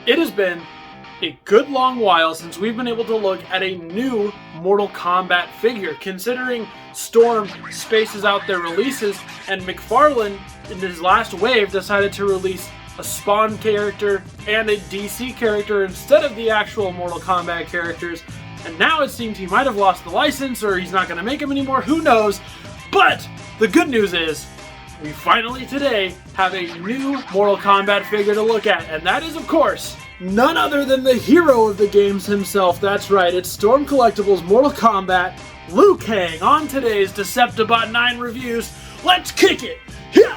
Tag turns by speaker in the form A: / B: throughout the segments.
A: It has been a good long while since we've been able to look at a new Mortal Kombat figure, considering Storm spaces out their releases, and McFarlane, in his last wave, decided to release a Spawn character and a DC character instead of the actual Mortal Kombat characters. And now it seems he might have lost the license, or he's not going to make them anymore, who knows. But the good news is, we finally today have a new Mortal Kombat figure to look at, and that is, of course, none other than the hero of the games himself. That's right, it's Storm Collectibles Mortal Kombat, Liu Kang, on today's deceptibot9 reviews. Let's kick it! Yeah!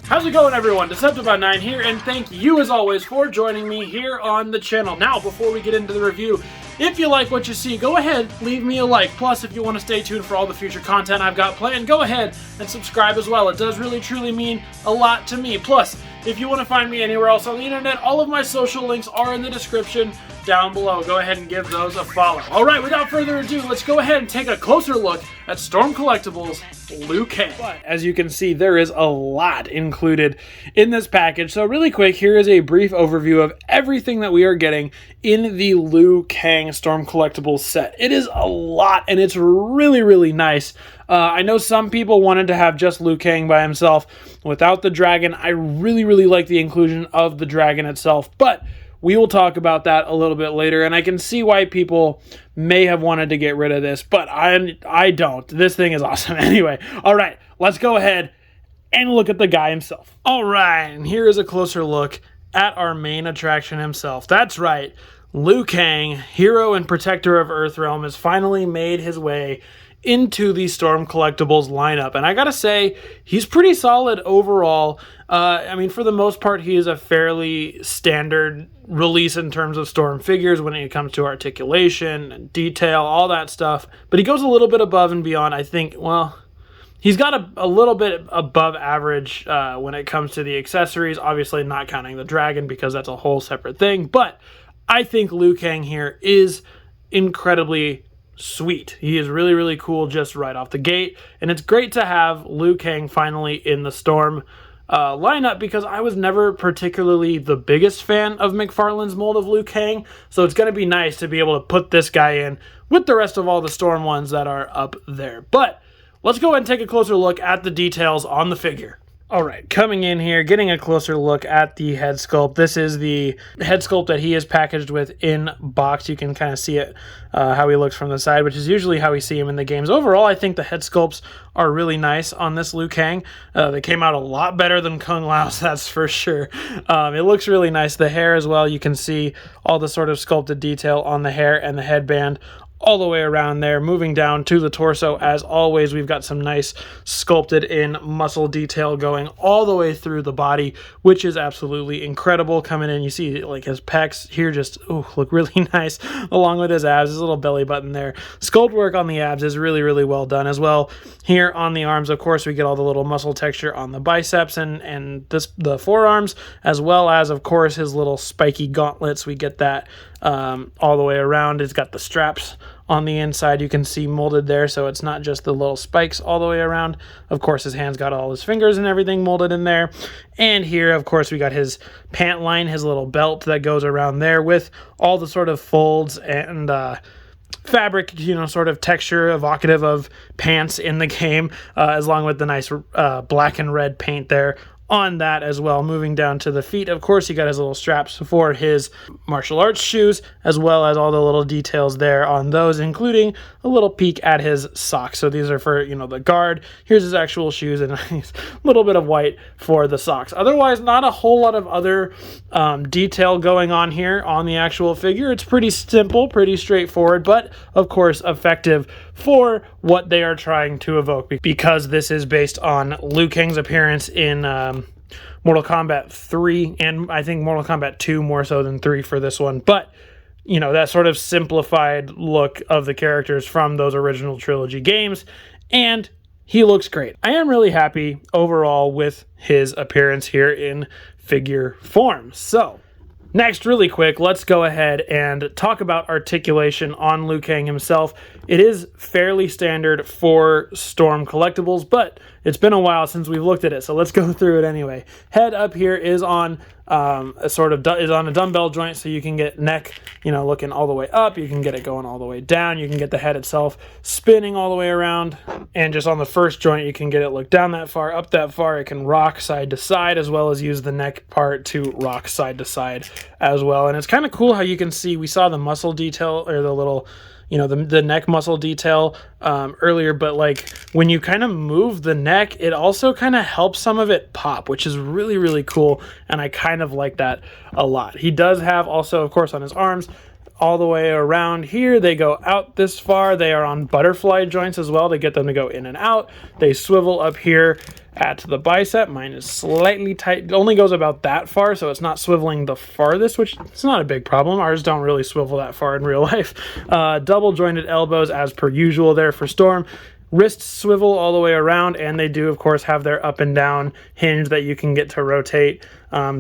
A: How's it going, everyone? deceptibot9 here, and thank you as always for joining me here on the channel. Now, before we get into the review, if you like what you see, go ahead, leave me a like. Plus, if you want to stay tuned for all the future content I've got planned, go ahead and subscribe as well. It does really, truly mean a lot to me. Plus, if you want to find me anywhere else on the internet, all of my social links are in the description down below. Go ahead and give those a follow. Alright, without further ado, let's go ahead and take a closer look at Storm Collectibles Liu Kang. But as you can see, there is a lot included in this package. So really quick, here is a brief overview of everything that we are getting in the Liu Kang Storm Collectibles set. It is a lot, and it's really, really nice. I know some people wanted to have just Liu Kang by himself without the dragon. I really, really like the inclusion of the dragon itself, but we will talk about that a little bit later, and I can see why people may have wanted to get rid of this, but I don't. This thing is awesome anyway. All right, let's go ahead and look at the guy himself. All right, and here is a closer look at our main attraction himself. That's right, Liu Kang, hero and protector of Earthrealm, has finally made his way into the Storm Collectibles lineup, and I gotta say, he's pretty solid overall. I mean, for the most part, he is a fairly standard release in terms of Storm figures when it comes to articulation and detail, all that stuff, but he goes a little bit above and beyond. I think, well, he's got a little bit above average when it comes to the accessories, obviously not counting the dragon because that's a whole separate thing, but I think Liu Kang here is incredibly sweet. He is really, really cool just right off the gate, and it's great to have Liu Kang finally in the Storm lineup, because I was never particularly the biggest fan of McFarlane's mold of Liu Kang, so it's going to be nice to be able to put this guy in with the rest of all the Storm ones that are up there. But let's go ahead and take a closer look at the details on the figure. Alright, coming in here, getting a closer look at the head sculpt. This is the head sculpt that he is packaged with in box. You can kind of see it, how he looks from the side, which is usually how we see him in the games. Overall, I think the head sculpts are really nice on this Liu Kang. They came out a lot better than Kung Lao's, that's for sure. It looks really nice. The hair as well, you can see all the sort of sculpted detail on the hair and the headband all the way around there. Moving down to the torso, as always, we've got some nice sculpted in muscle detail going all the way through the body, which is absolutely incredible. Coming in, you see like his pecs here just look really nice, along with his abs, his little belly button there. Sculpt work on the abs is really, really well done as well. Here on the arms, of course, we get all the little muscle texture on the biceps and the forearms, as well as, of course, his little spiky gauntlets. We get that all the way around. It's got the straps on the inside, you can see molded there, so it's not just the little spikes all the way around. Of course, his hands got all his fingers and everything molded in there. And here, of course, we got his pant line, his little belt that goes around there with all the sort of folds and fabric, sort of texture evocative of pants in the game, as long with the nice black and red paint there on that as well. Moving down to the feet, of course, he got his little straps for his martial arts shoes, as well as all the little details there on those, including a little peek at his socks. So these are for, the guard. Here's his actual shoes, and a little bit of white for the socks. Otherwise, not a whole lot of other detail going on here on the actual figure. It's pretty simple, pretty straightforward, but of course effective for what they are trying to evoke, because this is based on Liu Kang's appearance in Mortal Kombat 3, and I think Mortal Kombat 2 more so than 3 for this one. But, that sort of simplified look of the characters from those original trilogy games, and he looks great. I am really happy overall with his appearance here in figure form. So, next, really quick, let's go ahead and talk about articulation on Liu Kang himself. It is fairly standard for Storm Collectibles, but It's been a while since we've looked at it, so let's go through it anyway. Head up here is on a dumbbell joint, so you can get neck, looking all the way up. You can get it going all the way down. You can get the head itself spinning all the way around. And just on the first joint, you can get it look down that far, up that far. It can rock side to side, as well as use the neck part to rock side to side as well. And it's kind of cool how you can see, we saw the muscle detail, or the little, the neck muscle detail earlier, but like when you kind of move the neck, it also kind of helps some of it pop, which is really, really cool. And I kind of like that a lot. He does have also, of course, on his arms, all the way around here, they go out this far. They are on butterfly joints as well to get them to go in and out. They swivel up here at the bicep. Mine is slightly tight. It only goes about that far, so it's not swiveling the farthest, which it's not a big problem. Ours don't really swivel that far in real life. Double jointed elbows as per usual there for Storm. Wrists swivel all the way around, and they do, of course, have their up and down hinge that you can get to rotate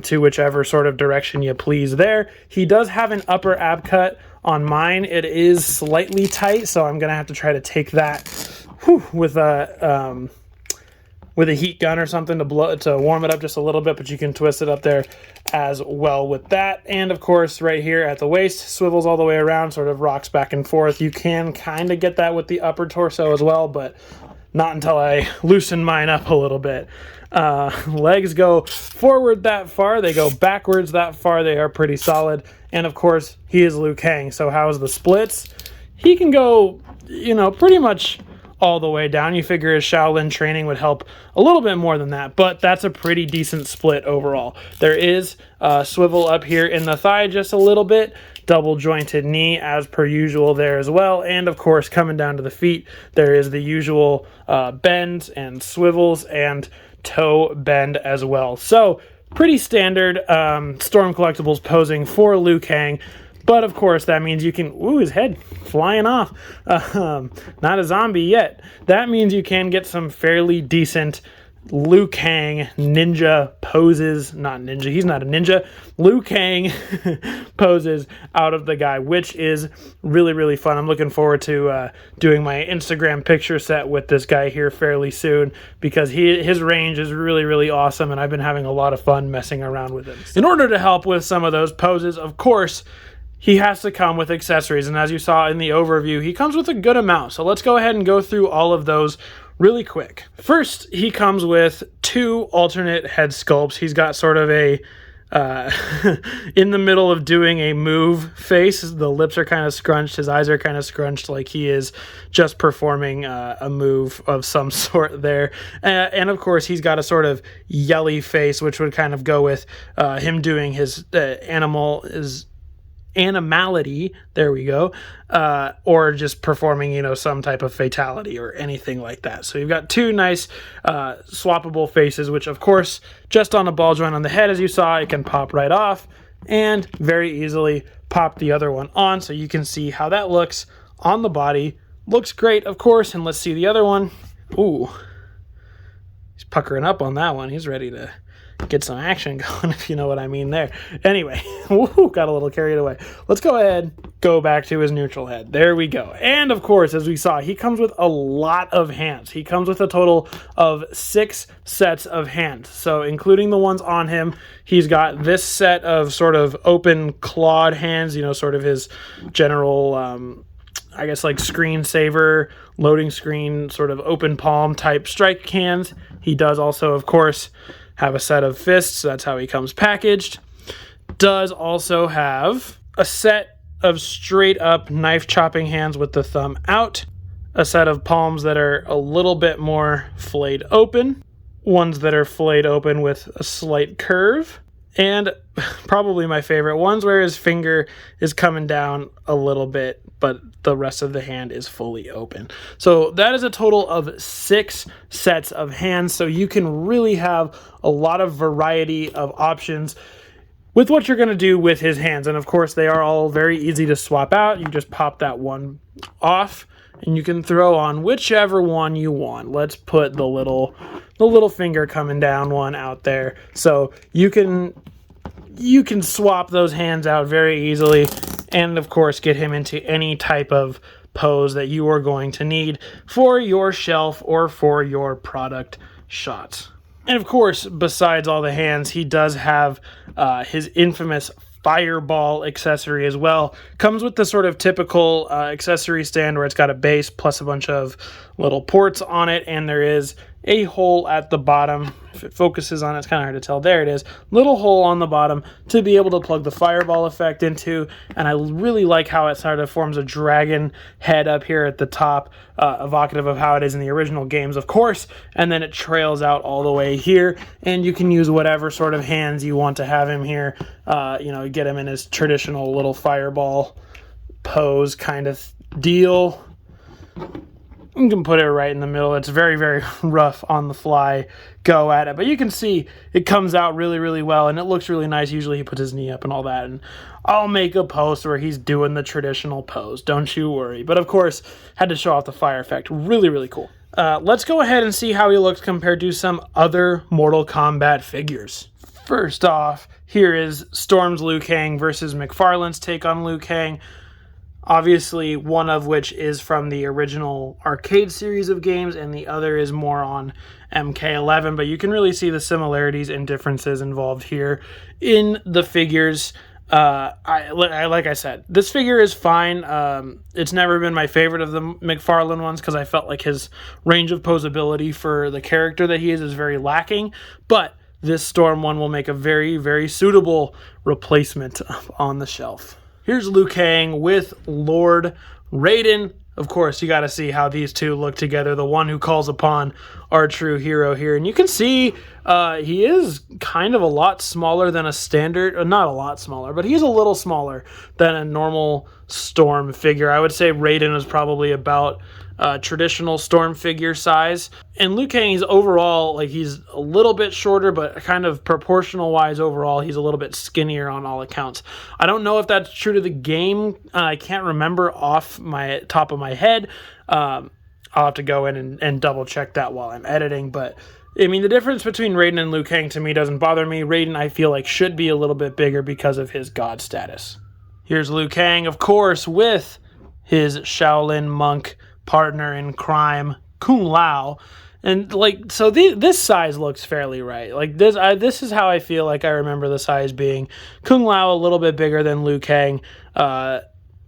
A: to whichever sort of direction you please there. He does have an upper ab cut. On mine, it is slightly tight, so I'm going to have to try to take that with a heat gun or something to warm it up just a little bit, but you can twist it up there as well with that. And of course, right here at the waist, swivels all the way around, sort of rocks back and forth. You can kind of get that with the upper torso as well, but not until I loosen mine up a little bit. Legs go forward that far, they go backwards that far. They are pretty solid. And of course, he is Liu Kang, so how's the splits? He can go, pretty much all the way down. You figure his Shaolin training would help a little bit more than that, but that's a pretty decent split overall. There is a swivel up here in the thigh just a little bit, double jointed knee as per usual there as well, and of course coming down to the feet, there is the usual bends and swivels and toe bend as well. So pretty standard Storm Collectibles posing for Liu Kang. But of course, that means you can, his head flying off. Not a zombie yet. That means you can get some fairly decent Liu Kang ninja poses. Not ninja, he's not a ninja. Liu Kang poses out of the guy, which is really, really fun. I'm looking forward to doing my Instagram picture set with this guy here fairly soon, because his range is really, really awesome, and I've been having a lot of fun messing around with him. In order to help with some of those poses, of course, he has to come with accessories, and as you saw in the overview, he comes with a good amount. So let's go ahead and go through all of those really quick. First, he comes with 2 alternate head sculpts. He's got sort of a, in the middle of doing a move face. The lips are kind of scrunched, his eyes are kind of scrunched, like he is just performing a move of some sort there. And of course, he's got a sort of yelly face, which would kind of go with him doing his animality, there we go, or just performing, some type of fatality or anything like that. So you've got 2 nice swappable faces, which of course, just on a ball joint on the head, as you saw, it can pop right off and very easily pop the other one on, so you can see how that looks on the body. Looks great, of course. And let's see the other one. Ooh, he's puckering up on that one. He's ready to get some action going, if you know what I mean there. Anyway, got a little carried away. Let's go ahead, go back to his neutral head. There we go. And of course, as we saw, he comes with a lot of hands. He comes with a total of 6 sets of hands. So including the ones on him, he's got this set of sort of open clawed hands, sort of his general, I guess like screensaver, loading screen, sort of open palm type strike hands. He does also, of course, have a set of fists. That's how he comes packaged. Does also have a set of straight up knife chopping hands with the thumb out. A set of palms that are a little bit more flayed open. Ones that are flayed open with a slight curve. And probably my favorite ones where his finger is coming down a little bit, but the rest of the hand is fully open. So that is a total of 6 sets of hands. So you can really have a lot of variety of options with what you're going to do with his hands. And of course, they are all very easy to swap out. You just pop that one off and you can throw on whichever one you want. Let's put the little finger coming down one out there. So you can swap those hands out very easily, and of course get him into any type of pose that you are going to need for your shelf or for your product shots. And of course, besides all the hands, he does have his infamous fireball accessory as well. Comes with the sort of typical accessory stand where it's got a base plus a bunch of little ports on it, and there is a hole at the bottom. If it focuses on it, it's kind of hard to tell. There it is. Little hole on the bottom to be able to plug the fireball effect into, and I really like how it sort of forms a dragon head up here at the top, evocative of how it is in the original games, of course, and then it trails out all the way here, and you can use whatever sort of hands you want to have him here. Get him in his traditional little fireball pose kind of deal. You can put it right in the middle. It's very, very rough on the fly go at it. But you can see it comes out really, really well, and it looks really nice. Usually he puts his knee up and all that. And I'll make a post where he's doing the traditional pose. Don't you worry. But, of course, had to show off the fire effect. Really, really cool. Let's go ahead and see how he looks compared to some other Mortal Kombat figures. First off, here is Storm's Liu Kang versus McFarlane's take on Liu Kang. Obviously, one of which is from the original arcade series of games, and the other is more on MK11, but you can really see the similarities and differences involved here in the figures. Like I said, this figure is fine. It's never been my favorite of the McFarlane ones because I felt like his range of posability for the character that he is very lacking, but this Storm one will make a very, very suitable replacement on the shelf. Here's Liu Kang with Lord Raiden. Of course, you got to see how these two look together. The one who calls upon our true hero here. And you can see he is kind of a lot smaller than a standard. Not a lot smaller, but he's a little smaller than a normal Storm figure. I would say Raiden is probably about traditional Storm figure size. And Liu Kang is overall, he's a little bit shorter, but kind of proportional wise overall, he's a little bit skinnier on all accounts. I don't know if that's true to the game. I can't remember off my top of my head. I'll have to go in and double check that while I'm editing, but I mean, the difference between Raiden and Liu Kang to me doesn't bother me. Raiden, I feel like, should be a little bit bigger because of his god status. Here's Liu Kang, of course, with his Shaolin monk partner in crime, Kung Lao. And this size looks fairly right. This is how I feel like I remember the size being. Kung Lao a little bit bigger than Liu Kang.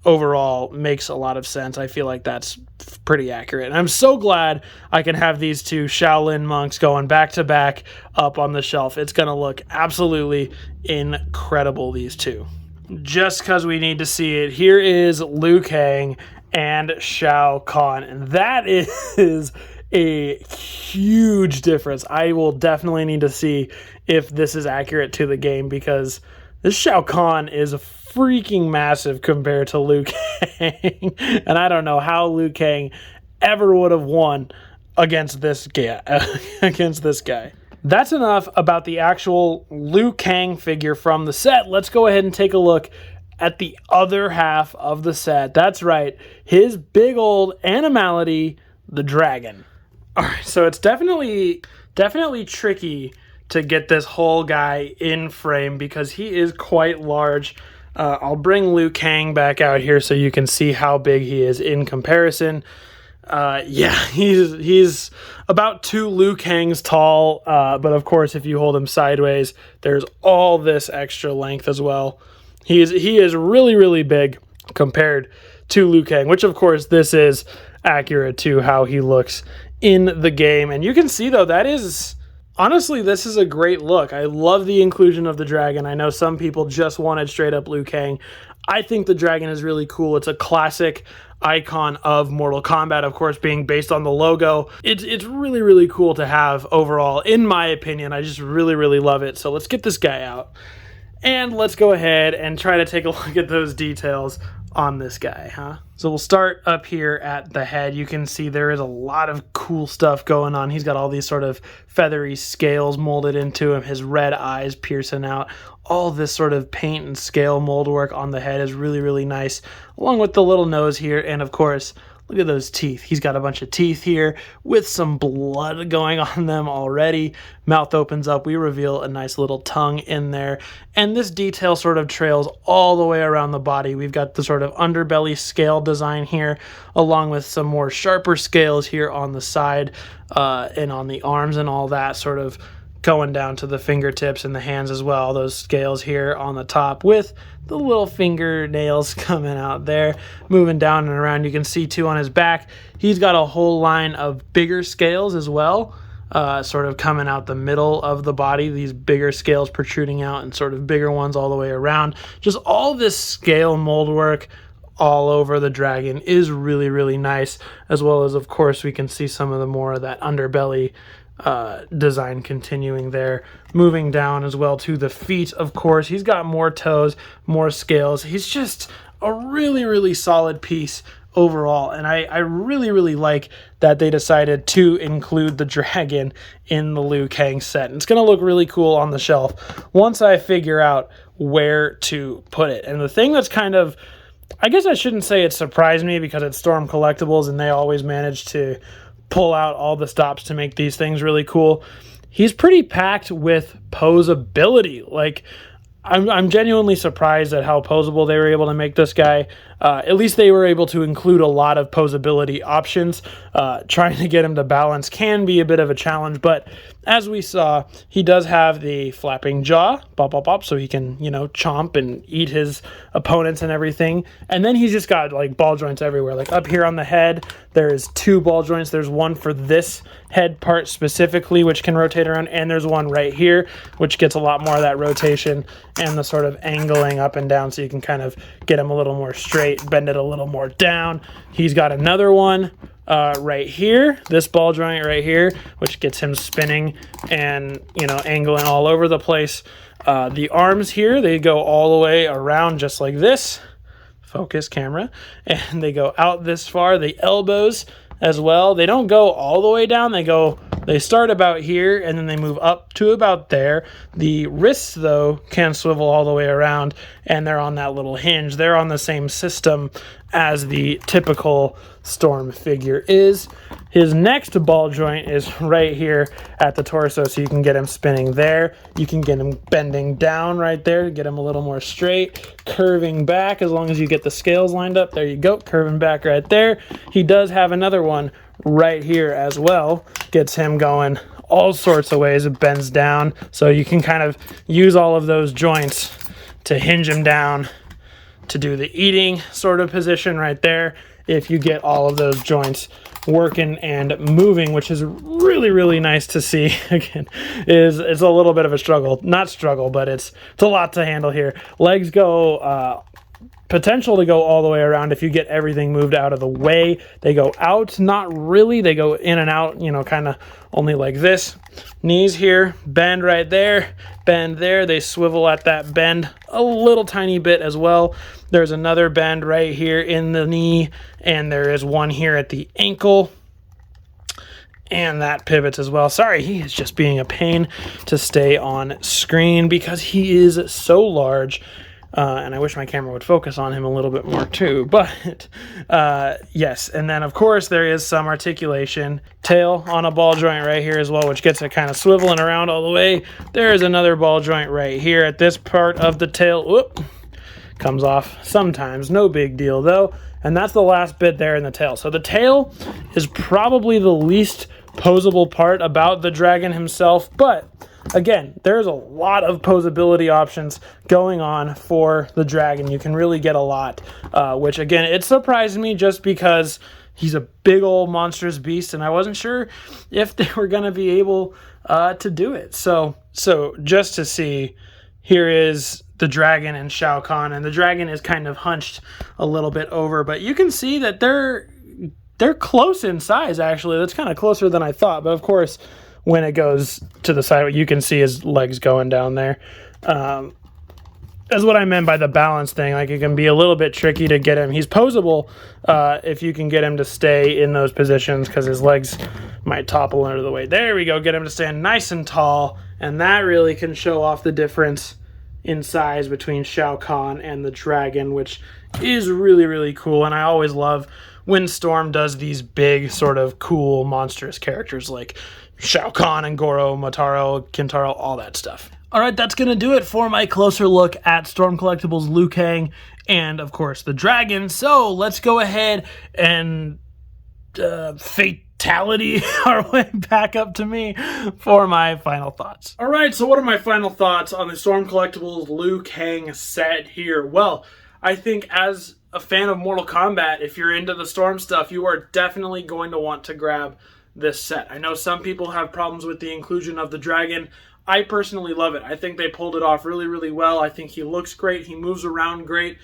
A: Overall makes a lot of sense. I feel like that's pretty accurate. And I'm so glad I can have these two Shaolin monks going back to back up on the shelf. It's going to look absolutely incredible, these two. Just because we need to see it, here is Liu Kang and Shao Kahn, and that is a huge difference. I will definitely need to see if this is accurate to the game, because this Shao Kahn is freaking massive compared to Liu Kang, and I don't know how Liu Kang ever would have won against this guy. That's enough about the actual Liu Kang figure from the set. Let's go ahead and take a look at the other half of the set. That's right, his big old animality, the dragon. All right, so it's definitely tricky to get this whole guy in frame because he is quite large. I'll bring Liu Kang back out here so you can see how big he is in comparison. He's about 2 Liu Kangs tall, but of course if you hold him sideways, there's all this extra length as well. He is really, really big compared to Liu Kang, which of course this is accurate to how he looks in the game. And you can see though, honestly, this is a great look. I love the inclusion of the dragon. I know some people just wanted straight up Liu Kang. I think the dragon is really cool. It's a classic icon of Mortal Kombat, of course, being based on the logo. It's really, really cool to have overall, in my opinion. I just really, really love it. So let's get this guy out. And let's go ahead and try to take a look at those details on this guy, huh? So we'll start up here at the head. You can see there is a lot of cool stuff going on. He's got all these sort of feathery scales molded into him, his red eyes piercing out. All this sort of paint and scale mold work on the head is really, really nice, along with the little nose here, and of course, Look at those teeth. He's got a bunch of teeth here with some blood going on them already. Mouth opens up. We reveal a nice little tongue in there. And this detail sort of trails all the way around the body. We've got the sort of underbelly scale design here, along with some more sharper scales here on the side and on the arms and all that, sort of going down to the fingertips and the hands as well. Those scales here on the top with the little fingernails coming out there, moving down and around. You can see too on his back, he's got a whole line of bigger scales as well, sort of coming out the middle of the body, these bigger scales protruding out and sort of bigger ones all the way around. Just all this scale mold work all over the dragon is really, really nice, as well as, of course, we can see some of the more of that underbelly design continuing there, moving down as well to the feet. Of course, he's got more toes, more scales. He's just a really, really solid piece overall, and I really, really like that they decided to include the dragon in the Liu Kang set. And it's going to look really cool on the shelf once I figure out where to put it. And the thing that's kind of, I guess I shouldn't say it surprised me, because it's Storm Collectibles and they always manage to pull out all the stops to make these things really cool. He's pretty packed with posability. Like, I'm genuinely surprised at how posable they were able to make this guy. At least they were able to include a lot of posability options. Trying to get him to balance can be a bit of a challenge, but as we saw, he does have the flapping jaw, bop, bop, bop, so he can, you know, chomp and eat his opponents and everything. And then he's just got like ball joints everywhere. Like up here on the head, there's 2 ball joints. There's one for this head part specifically, which can rotate around, and there's one right here, which gets a lot more of that rotation and the sort of angling up and down, so you can kind of get him a little more straight, bend it a little more down. He's got another one right here, this ball joint right here, which gets him spinning and, you know, angling all over the place. The arms here, they go all the way around just like this. Focus camera. And they go out this far. The elbows as well, they don't go all the way down. They start about here and then they move up to about there. The wrists, though, can swivel all the way around, and they're on that little hinge. They're on the same system as the typical Storm figure is. His next ball joint is right here at the torso, so you can get him spinning there. You can get him bending down right there to get him a little more straight, curving back as long as you get the scales lined up. There you go, curving back right there. He does have another one right here as well. Gets him going all sorts of ways. It bends down, so you can kind of use all of those joints to hinge him down to do the eating sort of position right there. If you get all of those joints working and moving, which is really, really nice to see. Again, it's a little bit of a struggle. Not struggle, but it's a lot to handle here. Legs go potential to go all the way around if you get everything moved out of the way. They go out, not really. They go in and out, you know, kind of only like this. Knees here, bend right there, bend there. They swivel at that bend a little tiny bit as well. There's another bend right here in the knee, and there is one here at the ankle. And that pivots as well. Sorry, he is just being a pain to stay on screen because he is so large. And I wish my camera would focus on him a little bit more too. But yes, and then of course there is some articulation. Tail on a ball joint right here as well, which gets it kind of swiveling around all the way. There is another ball joint right here at this part of the tail. Whoop, comes off sometimes, no big deal though. And that's the last bit there in the tail. So the tail is probably the least posable part about the dragon himself, but again, there's a lot of posability options going on for the dragon. You can really get a lot, which again, it surprised me just because he's a big old monstrous beast, and I wasn't sure if they were going to be able to do it. So just to see, here is the dragon and Shao Kahn, and the dragon is kind of hunched a little bit over, but you can see that they're close in size, actually. That's kind of closer than I thought, but of course, when it goes to the side, you can see his legs going down there. That's what I meant by the balance thing. Like, it can be a little bit tricky to get him. He's posable if you can get him to stay in those positions, because his legs might topple under the weight. There we go. Get him to stand nice and tall, and that really can show off the difference in size between Shao Kahn and the dragon, which is really, really cool. And I always love when Storm does these big, sort of cool, monstrous characters like Shao Kahn and Goro, Motaro, Kintaro, all that stuff. All right, that's going to do it for my closer look at Storm Collectibles, Liu Kang, and, of course, the dragon. So let's go ahead and fatality our way back up to me for my final thoughts. All right, so what are my final thoughts on the Storm Collectibles Liu Kang set here? Well, I think as a fan of Mortal Kombat, if you're into the Storm stuff, you are definitely going to want to grab this set. I know some people have problems with the inclusion of the dragon. I personally love it. I think they pulled it off really, really well. I think he looks great. He moves around great.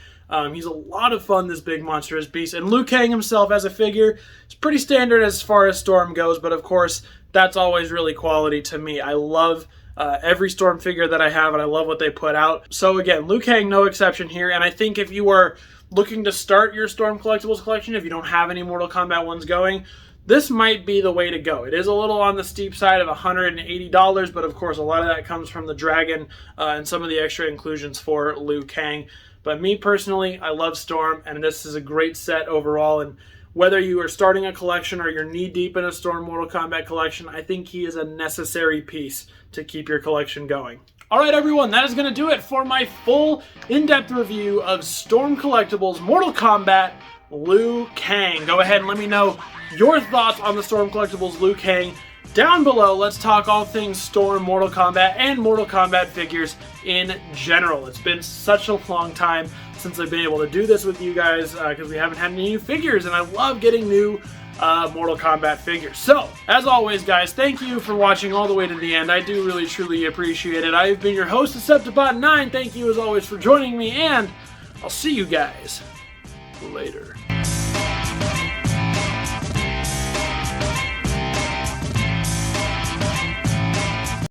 A: He's a lot of fun, this big monstrous beast. And Liu Kang himself as a figure is pretty standard as far as Storm goes, but of course, that's always really quality to me. I love every Storm figure that I have, and I love what they put out. So again, Liu Kang, no exception here. And I think if you are looking to start your Storm Collectibles collection, if you don't have any Mortal Kombat ones going, this might be the way to go. It is a little on the steep side of $180, but of course a lot of that comes from the dragon and some of the extra inclusions for Liu Kang. But me personally, I love Storm, and this is a great set overall. And whether you are starting a collection or you're knee-deep in a Storm Mortal Kombat collection, I think he is a necessary piece to keep your collection going. All right, everyone, that is going to do it for my full in-depth review of Storm Collectibles Mortal Kombat Liu Kang. Go ahead and let me know your thoughts on the Storm Collectibles Liu Kang down below. Let's talk all things Storm, Mortal Kombat, and Mortal Kombat figures in general. It's been such a long time since I've been able to do this with you guys because we haven't had any new figures, and I love getting new Mortal Kombat figures. So, as always, guys, thank you for watching all the way to the end. I do really, truly appreciate it. I've been your host, deceptibot9. Thank you, as always, for joining me, and I'll see you guys later.